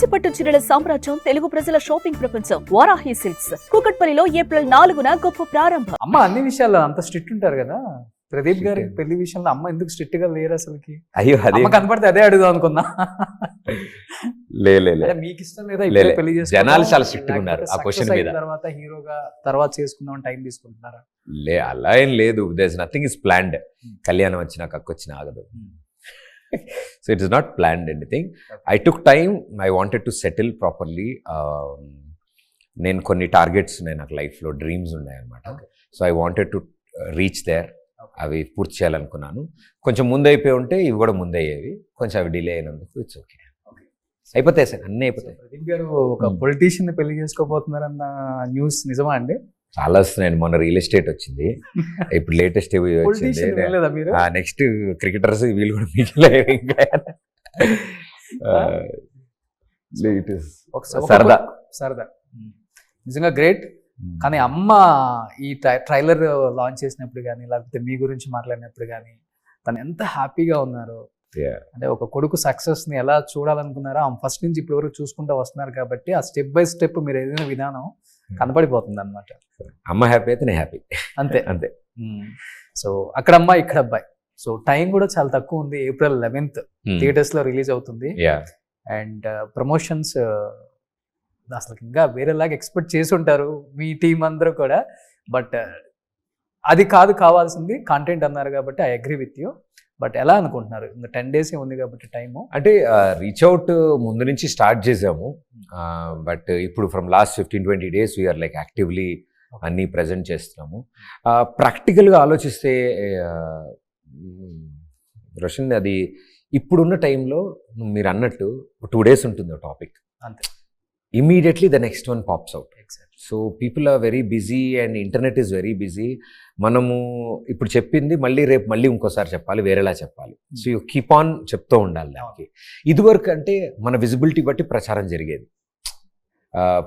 కంచిపట్టు చీరల సామ్రాజ్యం, తెలుగు ప్రజల షాపింగ్ ప్రపంచం. వారాహి సిల్క్స్ కూకట్పల్లిలో ఏప్రిల్ 4న గొప్ప ప్రారంభం. అమ్మ అన్ని విషయాల్లో అంత స్ట్రిక్ట్ ఉంటారు కదా. ప్రదీప్ గారి పెళ్లి విషయంలో అమ్మ ఎందుకు స్ట్రిక్ట్ గా లేరు అసలుకి? అయ్యో అదే కనపడితే అదే అడుగుదాం అనుకున్నా. లే మీకు ఇష్టం లేదా ఇప్పుడే పెళ్లి చేసుకోవడం? జనాలు చాలా స్ట్రిక్ట్ గా ఉన్నారు ఆ క్వశ్చన్ మీద. తర్వాత హీరోగా తర్వాత చేసుకుందాం టైం తీసుకుంటున్నారా? అలా ఏం లేదు. There is nothing is planned. కళ్యాణం వచ్చినా కక్కు వచ్చినా ఆగదు. So it is not planned anything. I took time. I wanted to settle properly. నేను కొన్ని టార్గెట్స్ ఉన్నాయి నాకు లైఫ్లో, డ్రీమ్స్ ఉన్నాయన్నమాట. So I wanted to reach there. అవి పూర్తి చేయాలనుకున్నాను. కొంచెం ముందు అయిపోయి ఉంటే ఇవి కూడా ముందు అయ్యేవి. కొంచెం అవి డిలే అయినందుకు ఇట్స్ ఓకే. అయిపోతాయి సార్, అన్నీ అయిపోతాయి. ప్రదీప్ గారు ఒక పొలిటీషియన్ పెళ్లి చేసుకోబోతున్నారన్న న్యూస్ నిజమా అండి? చాలా వస్తున్నాయండి. మొన్న రియల్ ఎస్టేట్ వచ్చింది, ఇప్పుడు లేటెస్ట్ వచ్చింది. నెక్స్ట్ క్రికెటర్స్ వీళ్ళు కూడా మిగిలేదు. ఇంకా సరదా సరదా నిజంగా గ్రేట్. కానీ అమ్మ ఈ ట్రైలర్ లాంచ్ చేసినప్పుడు కానీ లేకపోతే మీ గురించి మాట్లాడినప్పుడు కానీ తను ఎంత హ్యాపీగా ఉన్నారు. అంటే ఒక కొడుకు సక్సెస్ ని ఎలా చూడాలనుకున్నారో ఆమె ఫస్ట్ నుంచి ఇప్పటి వరకు చూసుకుంటూ వస్తున్నారు కాబట్టి ఆ స్టెప్ బై స్టెప్ మీరు ఏదైనా విధానం కనపడిపోతుంది అనమాట. అమ్మ హ్యాపీ అయితే నేను హ్యాపీ. అంతే అంతే. సో అక్కడ అమ్మాయి ఇక్కడ అబ్బాయి. సో టైం కూడా చాలా తక్కువ ఉంది. ఏప్రిల్ 11th థియేటర్స్ లో రిలీజ్ అవుతుంది. అండ్ ప్రమోషన్స్ అసలు ఇంకా వేరేలాగా ఎక్స్పెక్ట్ చేసి ఉంటారు మీ టీం అందరూ కూడా. బట్ అది కాదు కావాల్సింది, కంటెంట్ అన్నారు కాబట్టి I agree with you. But ఎలా అనుకుంటున్నారు? ఇంకా 10 days ఉంది కాబట్టి టైము. అంటే రీచ్ అవుట్ ముందు నుంచి స్టార్ట్ చేసాము. బట్ ఇప్పుడు from last 15-20 days we are like actively అన్నీ ప్రజెంట్ చేస్తున్నాము. ప్రాక్టికల్గా ఆలోచిస్తే రోషన్, అది ఇప్పుడున్న టైంలో మీరు అన్నట్టు 2 days ఉంటుంది టాపిక్, అంతే. Immediately the next one pops out. So people are very busy and internet is very busy. మనము ఇప్పుడు చెప్పింది మళ్ళీ రేపు మళ్ళీ ఇంకోసారి చెప్పాలి, వేరేలా చెప్పాలి. సో యూ కీప్ ఆన్ చెప్తూ ఉండాలి దానికి. ఇదివరకు అంటే మన విజిబిలిటీ బట్టి ప్రచారం జరిగేది,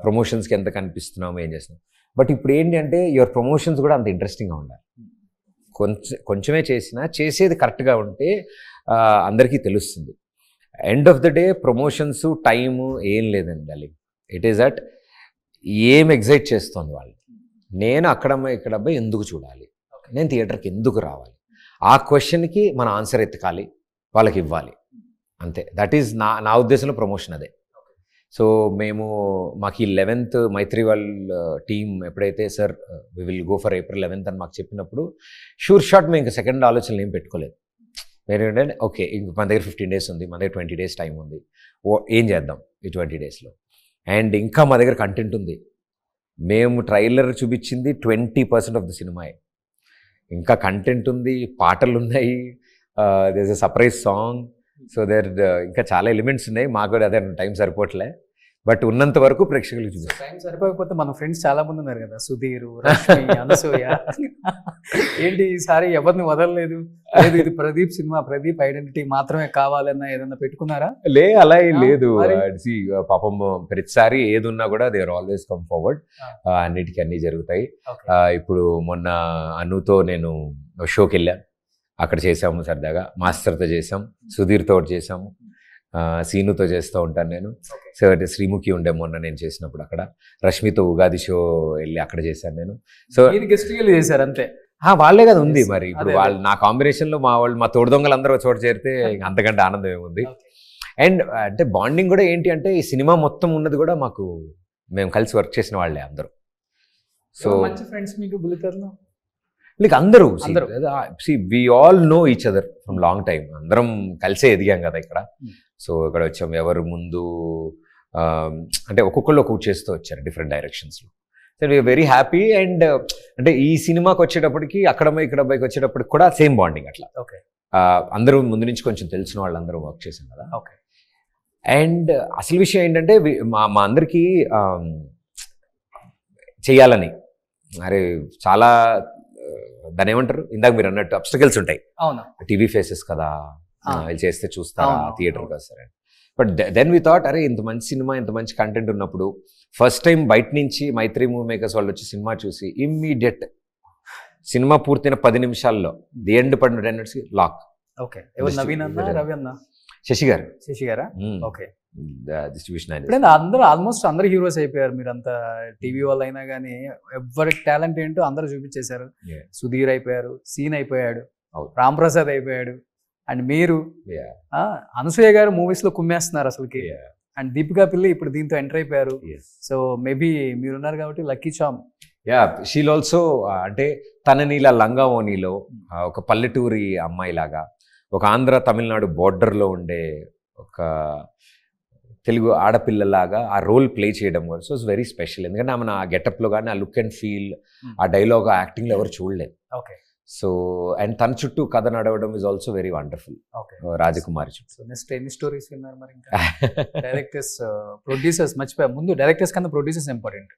ప్రమోషన్స్కి ఎంత కనిపిస్తున్నాము, ఏం చేస్తున్నాం. బట్ ఇప్పుడు ఏంటి అంటే యువర్ ప్రమోషన్స్ కూడా అంత ఇంట్రెస్టింగ్గా ఉండాలి. కొంచెమే చేసినా చేసేది కరెక్ట్గా ఉంటే అందరికీ తెలుస్తుంది. End of the day promotions time ఏం లేదండి అది. ఇట్ ఈస్ దట్ ఏం ఎగ్జైట్ చేస్తుంది వాళ్ళు. నేను ఇక్కడ ఎందుకు చూడాలి, నేను థియేటర్కి ఎందుకు రావాలి, ఆ క్వశ్చన్కి మన ఆన్సర్ ఎత్తుకాలి, వాళ్ళకి ఇవ్వాలి, అంతే. దట్ ఈజ్ నా ఉద్దేశంలో ప్రమోషన్ అదే. సో మాకు ఈ 11th మైత్రి వాళ్ళ టీం ఎప్పుడైతే sir we will go for April 11th అని మాకు చెప్పినప్పుడు షూర్ షాట్ మేము ఇంకా సెకండ్ ఆలోచనలు ఏం పెట్టుకోలేదు. ఏంటంటే ఓకే ఇంక మన దగ్గర 15 days ఉంది, మన దగ్గర 20 days టైం ఉంది, ఏం చేద్దాం ఈ 20 daysలో. అండ్ ఇంకా మా దగ్గర కంటెంట్ ఉంది. మేము ట్రైలర్ చూపించింది 20% ఆఫ్ ద సినిమా. ఇంకా కంటెంట్ ఉంది, పాటలు ఉన్నాయి, there is a surprise song. So ఇంకా చాలా ఎలిమెంట్స్ ఉన్నాయి. మాకు కూడా అదే టైం సరిపోవట్లే. బట్ ఉన్నంత వరకు ప్రేక్షకులకు చూపిస్తాం. టైం సరిపోకపోతే మన ఫ్రెండ్స్ చాలా మంది ఉన్నారు కదా, సుధీర్, రష్మి, అనసూయ. ఏంటి ఈసారి ఎవరిని వదలలేదు? లేదు ఇది ప్రదీప్ సినిమా, ప్రదీప్ ఐడెంటిటీ మాత్రమే కావాలన్నా ఏదన్నా పెట్టుకున్నారా? అలా ఏం లేదు. పాపం ప్రతిసారి ఏది ఉన్నా కూడా they are always come forward. అన్నిటికీ అన్నీ జరుగుతాయి. ఇప్పుడు మొన్న అనుతో నేను షోకి వెళ్ళాను, అక్కడ చేసాము సరదాగా. మాస్టర్తో చేసాం, సుధీర్తో ఒకటి చేసాము, సీనుతో చేస్తూ ఉంటాను నేను. సో అంటే శ్రీముఖి ఉండే మొన్న నేను చేసినప్పుడు అక్కడ. రష్మితో ఉగాది షో వెళ్ళి అక్కడ చేశాను నేను. సో గెస్ట్ చేశారు అంతే. వాళ్ళే కదా ఉంది మరి. ఇప్పుడు వాళ్ళు నా కాంబినేషన్లో మా తోడు దొంగలు అందరూ చోట చేరితే అంతకంటే ఆనందం ఏముంది. అండ్ అంటే బాండింగ్ కూడా ఏంటి అంటే ఈ సినిమా మొత్తం ఉన్నది కూడా మేము కలిసి వర్క్ చేసిన వాళ్ళే అందరూ. సో మంచి ఫ్రెండ్స్ మీకు బుల్లితెరలో అందరూ we all know each other from long time. అందరం కలిసే ఎదిగాం కదా ఇక్కడ. సో ఇక్కడ వచ్చాం, ఎవరు ముందు అంటే ఒక్కొక్కళ్ళు ఒక్కొక్క చేస్తూ వచ్చారు డిఫరెంట్ డైరెక్షన్స్లో. So we are very happy. And అంటే ఈ సినిమాకి వచ్చేటప్పటికి ఇక్కడ వచ్చేటప్పటికి కూడా సేమ్ బాండింగ్ అట్లా. ఓకే, అందరూ ముందు నుంచి కొంచెం తెలిసిన వాళ్ళందరూ వర్క్ చేశాం కదా. ఓకే. అండ్ అసలు విషయం ఏంటంటే మా అందరికీ చేయాలని, అరే చాలా దాని ఏమంటారు ఇందాక మీరు అన్నట్టు అబ్స్టకల్స్ ఉంటాయి. అవును, టీవీ ఫేసెస్ కదా, వీళ్ళు చేస్తే చూస్తారా, థియేటర్కి వస్తారా. బట్ దెన్ వి థాట్ అరే ఇంత మంచి సినిమా, ఇంత మంచి కంటెంట్ ఉన్నప్పుడు ఫస్ట్ టైం బయట నుంచి మైత్రి మూవీ మేకర్స్ వాళ్ళు వచ్చి సినిమా చూసి ఇమ్మీడియట్ సినిమా పూర్తయిన 10 నిమిషాల్లో ది ఎండ్ పడిన 10 minutes లాక్. ఓకే, నవీన్ అన్న, రవి అన్న శశి గారు శశి గారా? ఓకే. డిస్ట్రిబ్యూషన్ ఆయన ఇప్పుడైనా అందరూ ఆల్మోస్ట్ అందరు హీరోస్ అయిపోయారు. మీరంతా టీవీ వాళ్ళు అయినా కానీ ఎవరి టాలెంట్ ఏంటో అందరూ చూపించేశారు. Yeah. సుధీర్ అయిపోయారు, సీన్ అయిపోయాడు, అవును. రామ్ ప్రసాద్ అయిపోయాడు, అండ్ మీరు Yeah. అనసూయ గారు మూవీస్ లో కుమ్మేస్తున్నారు అసలుకి. Yeah. అండ్ దీపికా పిల్లి ఇప్పుడు దీంతో ఎంటర్ అయిపోయారు. Yes. సో మేబీ మీరున్నారు కాబట్టి lucky charm. Yeah she'll also అంటే తనని ఇలా లంగా ఓనీలో ఒక పల్లెటూరి అమ్మాయిలాగా ఒక ఆంధ్ర తమిళనాడు బోర్డర్లో ఉండే ఒక తెలుగు ఆడపిల్లలాగా ఆ రోల్ ప్లే చేయడం కూడా సో ఇట్స్ వెరీ స్పెషల్. ఎందుకంటే ఆమె ఆ గెటప్లో కానీ ఆ లుక్ అండ్ ఫీల్ ఆ డైలాగ్ ఆ యాక్టింగ్లో ఎవరు చూడలేదు. ఓకే. సో అండ్ తన చుట్టూ కథ నడవడం is also very wonderful. Okay. రాజకుమారి చుట్టూ. సో నెక్స్ట్ ఎన్ని స్టోరీస్ విన్నారు మరి? ఇంకా డైరెక్టర్స్ ప్రొడ్యూసర్స్ మర్చిపోయా. ముందు డైరెక్టర్స్ కన్నా ప్రొడ్యూసర్స్ ఇంపార్టెంట్.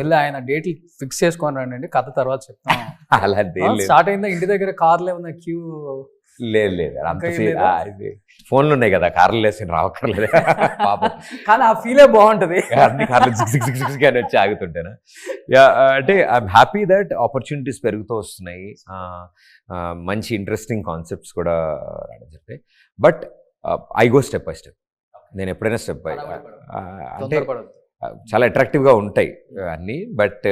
వెళ్ళి ఆయన డేట్లు ఫిక్స్ చేసుకొని రండి, కథ తర్వాత చెప్తాం. అలాంటి స్టార్ట్ అయిందా ఇంటి దగ్గర కార్లో ఏమన్నా క్యూ? లేదు అంత ఫోన్లు ఉన్నాయి కదా, కార్లు వేసి రావక్కర్లేదు పాపం. కానీ ఆ ఫీలే బాగుంటది. అన్ని కార్లు అని వచ్చి ఆగుతుంటేనా. అంటే ఐఎమ్ హ్యాపీ దట్ ఆపర్చునిటీస్ పెరుగుతూ వస్తున్నాయి, మంచి ఇంట్రెస్టింగ్ కాన్సెప్ట్స్ కూడా రావడం జరిగాయి. But I go step by step. నేను ఎప్పుడైనా స్టెప్ బై అంటే చాలా అట్రాక్టివ్గా ఉంటాయి అన్నీ. But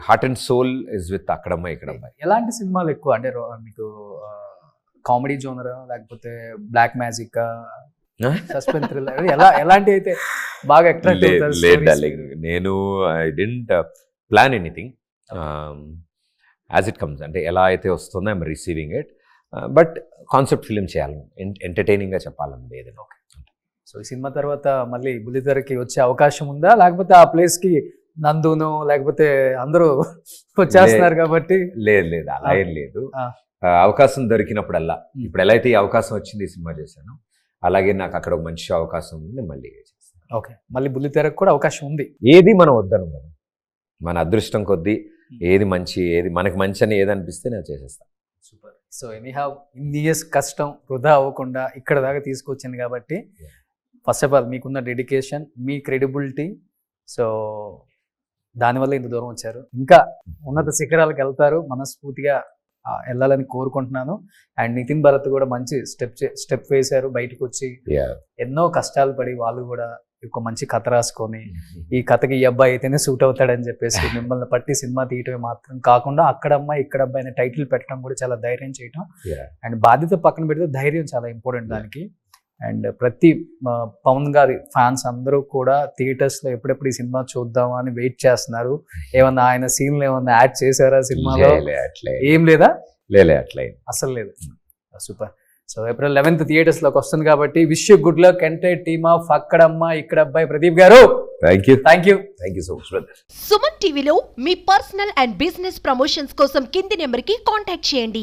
heart and soul is with Akkadammayi Ikkadammayi. ఎలాంటి సినిమాలు ఎక్కువ అంటే మీకు కామెడీ జోనరా లేకపోతే బ్లాక్ మ్యాజిక్, సస్పెన్స్ థ్రిల్లర్, ఎలాంటి అయితే బాగా అట్రాక్ట్ అవుతారు? నేను I dent plan anything, as it comes. అంటే ఎలా అయితే వస్తుందో I'm receiving it. But concept film చేయాలి, ఎంటర్టైనింగ్గా చెప్పాలని ఏదైనా. ఓకే. సో ఈ సినిమా తర్వాత మళ్ళీ బుల్లితెరకి వచ్చే అవకాశం ఉందా, లేకపోతే ఆ ప్లేస్కి నందును లేకపోతే అందరూ వచ్చేస్తున్నారు కాబట్టి? లేదు అలా ఏం లేదు. అవకాశం దొరికినప్పుడల్లా, ఇప్పుడు ఎలా అయితే ఈ అవకాశం వచ్చింది ఈ సినిమా చేశాను, అలాగే నాకు అక్కడ ఒక మంచి అవకాశం ఉంది, మళ్ళీ చేస్తాను. ఓకే. మళ్ళీ బుల్లితెరకు కూడా అవకాశం ఉంది. ఏది మనం వద్దను కదా, మన అదృష్టం కొద్దీ ఏది మంచి, ఏది మనకు మంచి అని ఏది అనిపిస్తే నేను చేసేస్తాను. సూపర్. సో ఎనీహౌ ఇన్ని ఇయర్స్ కష్టం వృధా అవ్వకుండా ఇక్కడ దాకా తీసుకొచ్చింది కాబట్టి ఫస్ట్ ఆఫ్ ఆల్ మీకున్న డెడికేషన్, మీ క్రెడిబిలిటీ, సో దానివల్ల ఇంత దూరం వచ్చారు. ఇంకా ఉన్నత శిఖరాలకు వెళ్తారు, మనస్ఫూర్తిగా వెళ్ళాలని కోరుకుంటున్నాను. అండ్ నితిన్ భరత్ కూడా మంచి స్టెప్ వేశారు, బయటకు వచ్చి ఎన్నో కష్టాలు పడి వాళ్ళు కూడా ఒక మంచి కథ రాసుకొని ఈ కథకి ఈ అబ్బాయి అయితేనే సూట్ అవుతాడని చెప్పేసి మిమ్మల్ని పట్టి సినిమా తీయటమే మాత్రం కాకుండా అక్కడ అమ్మాయి ఇక్కడ అబ్బాయి అనే టైటిల్ పెట్టడం కూడా చాలా ధైర్యం చేయటం. అండ్ బాధ్యత పక్కన పెడితే ధైర్యం చాలా ఇంపార్టెంట్ దానికి. అండ్ ప్రతి పవన్ గారి ఫ్యాన్స్ అందరూ కూడా థియేటర్స్లో ఎప్పుడెప్పుడు ఈ సినిమా చూద్దామా అని వెయిట్ చేస్తున్నారు. ఏమన్నా ఆయన సీన్లు ఏమన్నా యాడ్ చేశారా సినిమాలో? ఏం లేదా? అట్లా అసలు లేదు. సూపర్. సో April 11th థియేటర్స్లోకి వస్తుంది కాబట్టి wish you good luck entire team of Akkadamma Ikkada Abbayi Pradeep గారు. Thank you so much brother. Suman టీవీలో మీ పర్సనల్ అండ్ బిజినెస్ ప్రమోషన్స్ కోసం కింది నెంబర్కి కాంటాక్ట్ చేయండి.